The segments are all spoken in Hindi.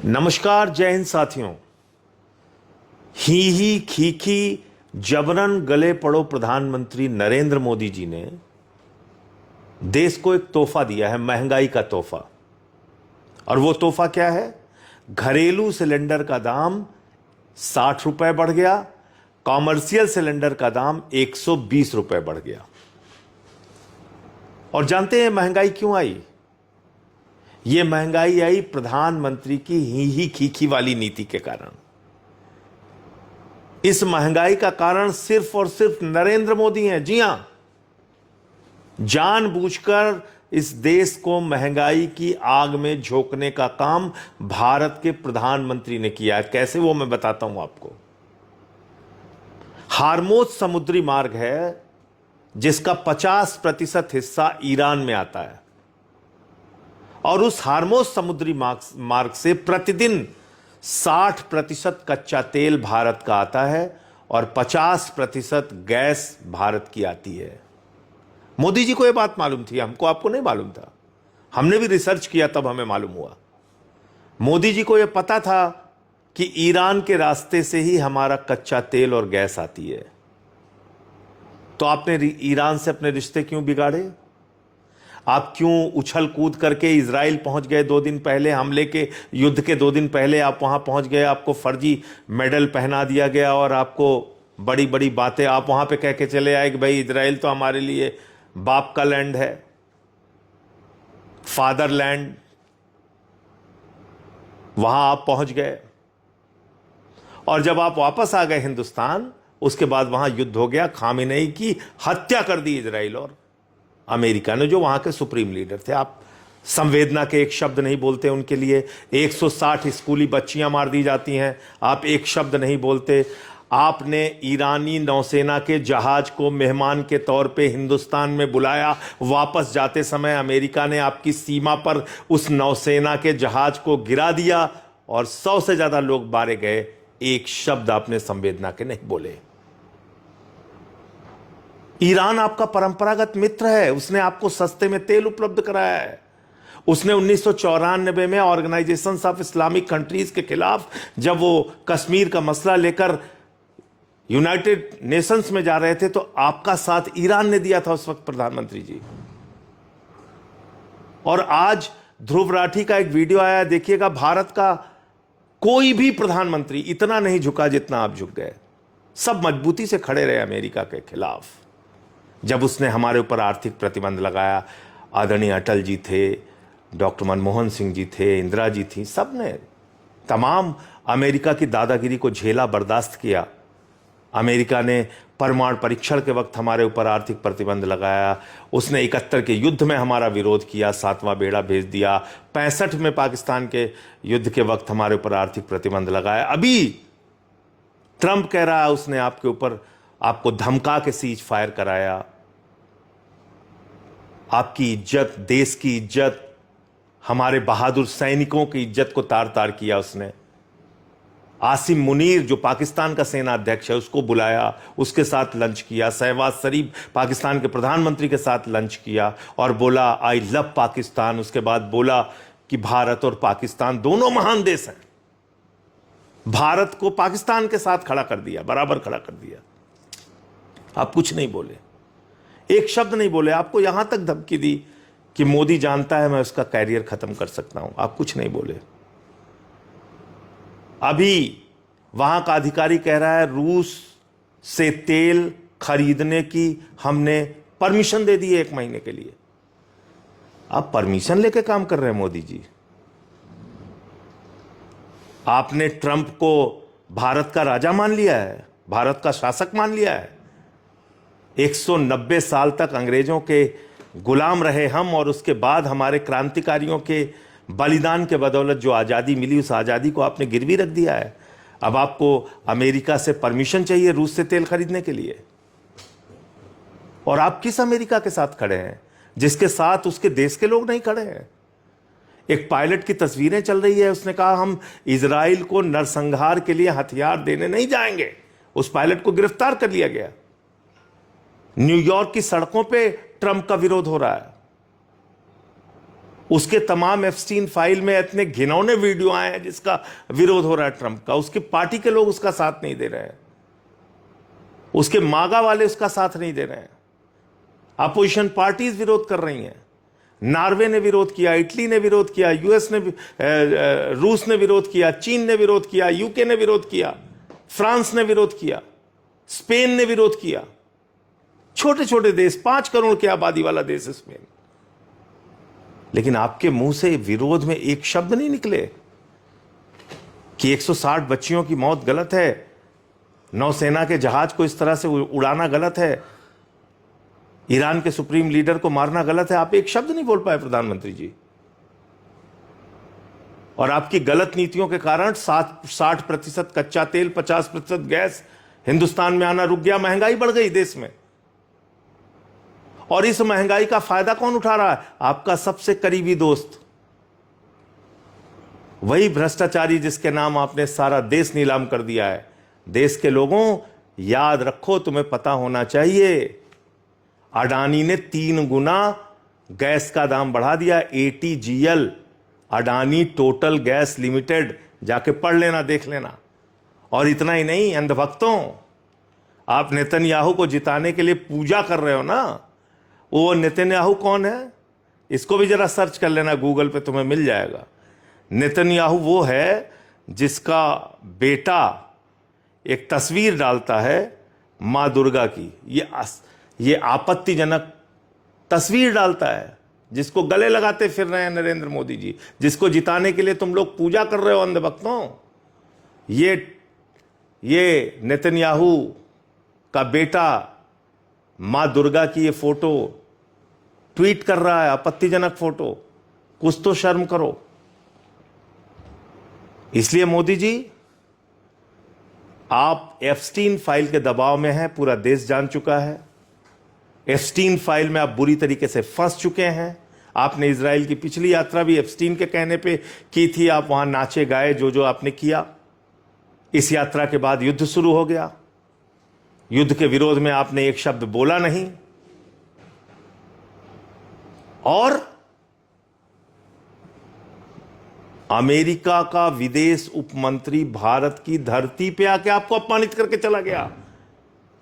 नमस्कार, जय हिंद साथियों। ही खीखी जबरन गले पड़ो प्रधानमंत्री नरेंद्र मोदी जी ने देश को एक तोहफा दिया है, महंगाई का तोहफा। और वो तोहफा क्या है? घरेलू सिलेंडर का दाम 60 रुपए बढ़ गया, कॉमर्शियल सिलेंडर का दाम 120 रुपए बढ़ गया। और जानते हैं महंगाई क्यों आई? ये महंगाई आई प्रधानमंत्री की ही खीखी वाली नीति के कारण। इस महंगाई का कारण सिर्फ और सिर्फ नरेंद्र मोदी हैं। जी हां, जानबूझकर इस देश को महंगाई की आग में झोंकने का काम भारत के प्रधानमंत्री ने किया है। कैसे, वो मैं बताता हूं आपको। हार्मोज समुद्री मार्ग है जिसका 50% हिस्सा ईरान में आता है, और उस हार्मोज समुद्री मार्ग से प्रतिदिन 60% कच्चा तेल भारत का आता है और 50% गैस भारत की आती है। मोदी जी को यह बात मालूम थी, हमको आपको नहीं मालूम था। हमने भी रिसर्च किया, तब हमें मालूम हुआ। मोदी जी को यह पता था कि ईरान के रास्ते से ही हमारा कच्चा तेल और गैस आती है। तो आपने ईरान से अपने रिश्ते क्यों बिगाड़े? आप क्यों उछल कूद करके इजराइल पहुंच गए? 2 दिन पहले हमले के, युद्ध के 2 दिन पहले आप वहां पहुंच गए, आपको फर्जी मेडल पहना दिया गया और आपको बड़ी बड़ी बातें आप वहां पे कह के चले आए कि भाई इजराइल तो हमारे लिए बाप का लैंड है, फादरलैंड। वहां आप पहुंच गए और जब आप वापस आ गए हिंदुस्तान, उसके बाद वहां युद्ध हो गया। खामेनेई की हत्या कर दी इजराइल और अमेरिका ने, जो वहां के सुप्रीम लीडर थे। आप संवेदना के एक शब्द नहीं बोलते उनके लिए। 160 स्कूली बच्चियां मार दी जाती हैं, आप एक शब्द नहीं बोलते। आपने ईरानी नौसेना के जहाज को मेहमान के तौर पे हिंदुस्तान में बुलाया। वापस जाते समय अमेरिका ने आपकी सीमा पर उस नौसेना के जहाज को गिरा दिया और 100 से ज्यादा लोग मारे गए। एक शब्द आपने संवेदना के नहीं बोले। ईरान आपका परंपरागत मित्र है, उसने आपको सस्ते में तेल उपलब्ध कराया है। उसने 1994 में ऑर्गेनाइजेशन ऑफ इस्लामिक कंट्रीज के खिलाफ जब वो कश्मीर का मसला लेकर यूनाइटेड नेशंस में जा रहे थे, तो आपका साथ ईरान ने दिया था उस वक्त, प्रधानमंत्री जी। और आज ध्रुव राठी का एक वीडियो आया, देखिएगा। भारत का कोई भी प्रधानमंत्री इतना नहीं झुका जितना आप झुक गए। सब मजबूती से खड़े रहे अमेरिका के खिलाफ। जब उसने हमारे ऊपर आर्थिक प्रतिबंध लगाया, आदरणीय अटल जी थे, डॉक्टर मनमोहन सिंह जी थे, इंदिरा जी थी, सब ने तमाम अमेरिका की दादागिरी को झेला, बर्दाश्त किया। अमेरिका ने परमाणु परीक्षण के वक्त हमारे ऊपर आर्थिक प्रतिबंध लगाया। उसने 71 के युद्ध में हमारा विरोध किया, 7वां बेड़ा भेज दिया। 65 में पाकिस्तान के युद्ध के वक्त हमारे ऊपर आर्थिक प्रतिबंध लगाया। अभी ट्रंप कह रहा है उसने आपके ऊपर, आपको धमका के सीज फायर कराया। आपकी इज्जत, देश की इज्जत, हमारे बहादुर सैनिकों की इज्जत को तार तार किया उसने। आसिम मुनीर, जो पाकिस्तान का सेना अध्यक्ष है, उसको बुलाया, उसके साथ लंच किया। शहबाज शरीफ पाकिस्तान के प्रधानमंत्री के साथ लंच किया और बोला आई लव पाकिस्तान। उसके बाद बोला कि भारत और पाकिस्तान दोनों महान देश हैं। भारत को पाकिस्तान के साथ खड़ा कर दिया, बराबर खड़ा कर दिया। आप कुछ नहीं बोले, एक शब्द नहीं बोले। आपको यहां तक धमकी दी कि मोदी जानता है मैं उसका कैरियर खत्म कर सकता हूं। आप कुछ नहीं बोले। अभी वहां का अधिकारी कह रहा है रूस से तेल खरीदने की हमने परमिशन दे दी है 1 महीने के लिए। आप परमिशन लेके काम कर रहे हैं मोदी जी। आपने ट्रंप को भारत का राजा मान लिया है, भारत का शासक मान लिया है। 190 साल तक अंग्रेजों के गुलाम रहे हम, और उसके बाद हमारे क्रांतिकारियों के बलिदान के बदौलत जो आज़ादी मिली, उस आज़ादी को आपने गिरवी रख दिया है। अब आपको अमेरिका से परमिशन चाहिए रूस से तेल खरीदने के लिए। और आप किस अमेरिका के साथ खड़े हैं जिसके साथ उसके देश के लोग नहीं खड़े हैं? एक पायलट की तस्वीरें चल रही है, उसने कहा हम इजराइल को नरसंहार के लिए हथियार देने नहीं जाएंगे। उस पायलट को गिरफ्तार कर लिया गया। न्यूयॉर्क की सड़कों पे ट्रंप का विरोध हो रहा है। उसके तमाम एप्स्टीन फाइल में इतने घिनौने वीडियो आए हैं जिसका विरोध हो रहा है ट्रंप का। उसकी पार्टी के लोग उसका साथ नहीं दे रहे हैं, उसके मागा वाले उसका साथ नहीं दे रहे हैं, अपोजिशन पार्टीज विरोध कर रही हैं। नॉर्वे ने विरोध किया, इटली ने विरोध किया, यूएस ने, रूस ने विरोध किया, चीन ने विरोध किया, यूके ने विरोध किया, फ्रांस ने विरोध किया, स्पेन ने विरोध किया। छोटे छोटे देश, 5 करोड़ की आबादी वाला देश है स्पेन। लेकिन आपके मुंह से विरोध में एक शब्द नहीं निकले कि 160 बच्चियों की मौत गलत है, नौसेना के जहाज को इस तरह से उड़ाना गलत है, ईरान के सुप्रीम लीडर को मारना गलत है। आप एक शब्द नहीं बोल पाए प्रधानमंत्री जी। और आपकी गलत नीतियों के कारण 60% कच्चा तेल, 50% गैस हिंदुस्तान में आना रुक गया, महंगाई बढ़ गई देश में। और इस महंगाई का फायदा कौन उठा रहा है? आपका सबसे करीबी दोस्त, वही भ्रष्टाचारी जिसके नाम आपने सारा देश नीलाम कर दिया है। देश के लोगों, याद रखो, तुम्हें पता होना चाहिए, अडानी ने 3 गुना गैस का दाम बढ़ा दिया। ATGL, Adani total gas limited, जाके पढ़ लेना, देख लेना। और इतना ही नहीं, अंधभक्तों, आप नेतन्याहू को जिताने के लिए पूजा कर रहे हो ना। वो नेतन्याहू कौन है? इसको भी जरा सर्च कर लेना गूगल पे, तुम्हें मिल जाएगा। नेतन्याहू वो है जिसका बेटा एक तस्वीर डालता है मां दुर्गा की, ये आपत्तिजनक तस्वीर डालता है, जिसको गले लगाते फिर रहे हैं नरेंद्र मोदी जी, जिसको जिताने के लिए तुम लोग पूजा कर रहे हो अंधभक्तों। ये नेतन्याहू का बेटा मां दुर्गा की ये फोटो ट्वीट कर रहा है, आपत्तिजनक फोटो। कुछ तो शर्म करो। इसलिए मोदी जी, आप एप्स्टीन फाइल के दबाव में हैं, पूरा देश जान चुका है। एप्स्टीन फाइल में आप बुरी तरीके से फंस चुके हैं। आपने इजराइल की पिछली यात्रा भी एप्स्टीन के कहने पे की थी, आप वहां नाचे गाए, जो जो आपने किया। इस यात्रा के बाद युद्ध शुरू हो गया। युद्ध के विरोध में आपने एक शब्द बोला नहीं। और अमेरिका का विदेश उपमंत्री भारत की धरती पे आके आपको अपमानित करके चला गया,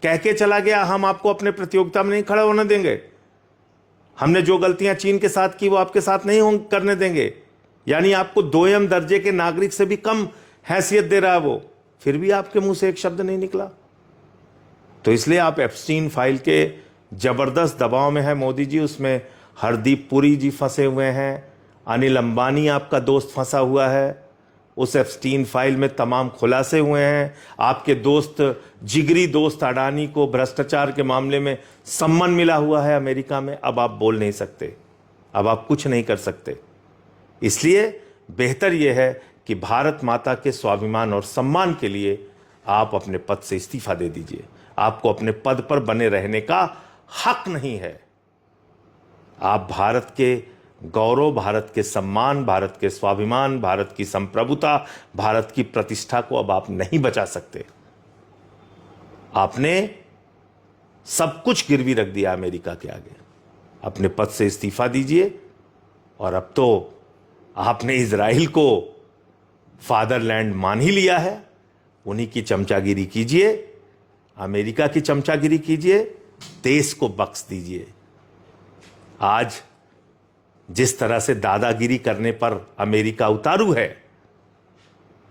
कह के चला गया, हम आपको अपने प्रतियोगिता में नहीं खड़ा होने देंगे, हमने जो गलतियां चीन के साथ की वो आपके साथ नहीं करने देंगे। यानी आपको दोयम दर्जे के नागरिक से भी कम हैसियत दे रहा है वो। फिर भी आपके मुंह से एक शब्द नहीं निकला। तो इसलिए आप एप्स्टीन फाइल के जबरदस्त दबाव में है मोदी जी। उसमें हरदीप पुरी जी फंसे हुए हैं, अनिल अंबानी आपका दोस्त फंसा हुआ है। उस एप्स्टीन फाइल में तमाम खुलासे हुए हैं। आपके दोस्त, जिगरी दोस्त अडानी को भ्रष्टाचार के मामले में सम्मान मिला हुआ है अमेरिका में। अब आप बोल नहीं सकते, अब आप कुछ नहीं कर सकते। इसलिए बेहतर यह है कि भारत माता के स्वाभिमान और सम्मान के लिए आप अपने पद से इस्तीफा दे दीजिए। आपको अपने पद पर बने रहने का हक नहीं है। आप भारत के गौरव, भारत के सम्मान, भारत के स्वाभिमान, भारत की संप्रभुता, भारत की प्रतिष्ठा को अब आप नहीं बचा सकते। आपने सब कुछ गिरवी रख दिया अमेरिका के आगे। अपने पद से इस्तीफा दीजिए। और अब तो आपने इजराइल को फादरलैंड मान ही लिया है। उन्हीं की चमचागिरी कीजिए, अमेरिका की चमचागिरी कीजिए, देश को बख्श दीजिए। आज जिस तरह से दादागिरी करने पर अमेरिका उतारू है,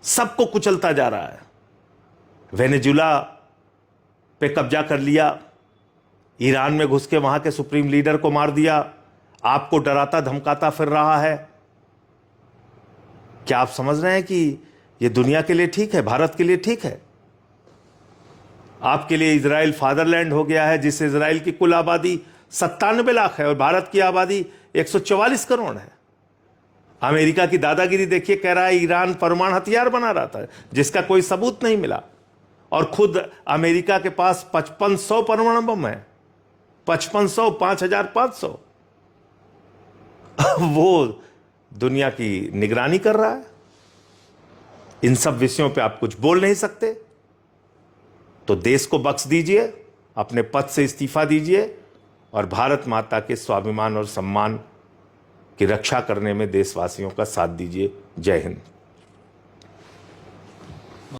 सबको कुचलता जा रहा है। वेनेजुला पे कब्जा कर लिया, ईरान में घुस के वहां के सुप्रीम लीडर को मार दिया, आपको डराता धमकाता फिर रहा है। क्या आप समझ रहे हैं कि यह दुनिया के लिए ठीक है, भारत के लिए ठीक है? आपके लिए इजराइल फादरलैंड हो गया है, जिस इजराइल की कुल आबादी 97 लाख है और भारत की आबादी 144 करोड़ है। अमेरिका की दादागिरी देखिए, कह रहा है ईरान परमाणु हथियार बना रहा था, जिसका कोई सबूत नहीं मिला। और खुद अमेरिका के पास 5500 परमाणु बम है, 5500, 5500। वो दुनिया की निगरानी कर रहा है। इन सब विषयों पे आप कुछ बोल नहीं सकते। तो देश को बख्श दीजिए, अपने पद से इस्तीफा दीजिए और भारत माता के स्वाभिमान और सम्मान कि रक्षा करने में देशवासियों का साथ दीजिए। जय हिंद।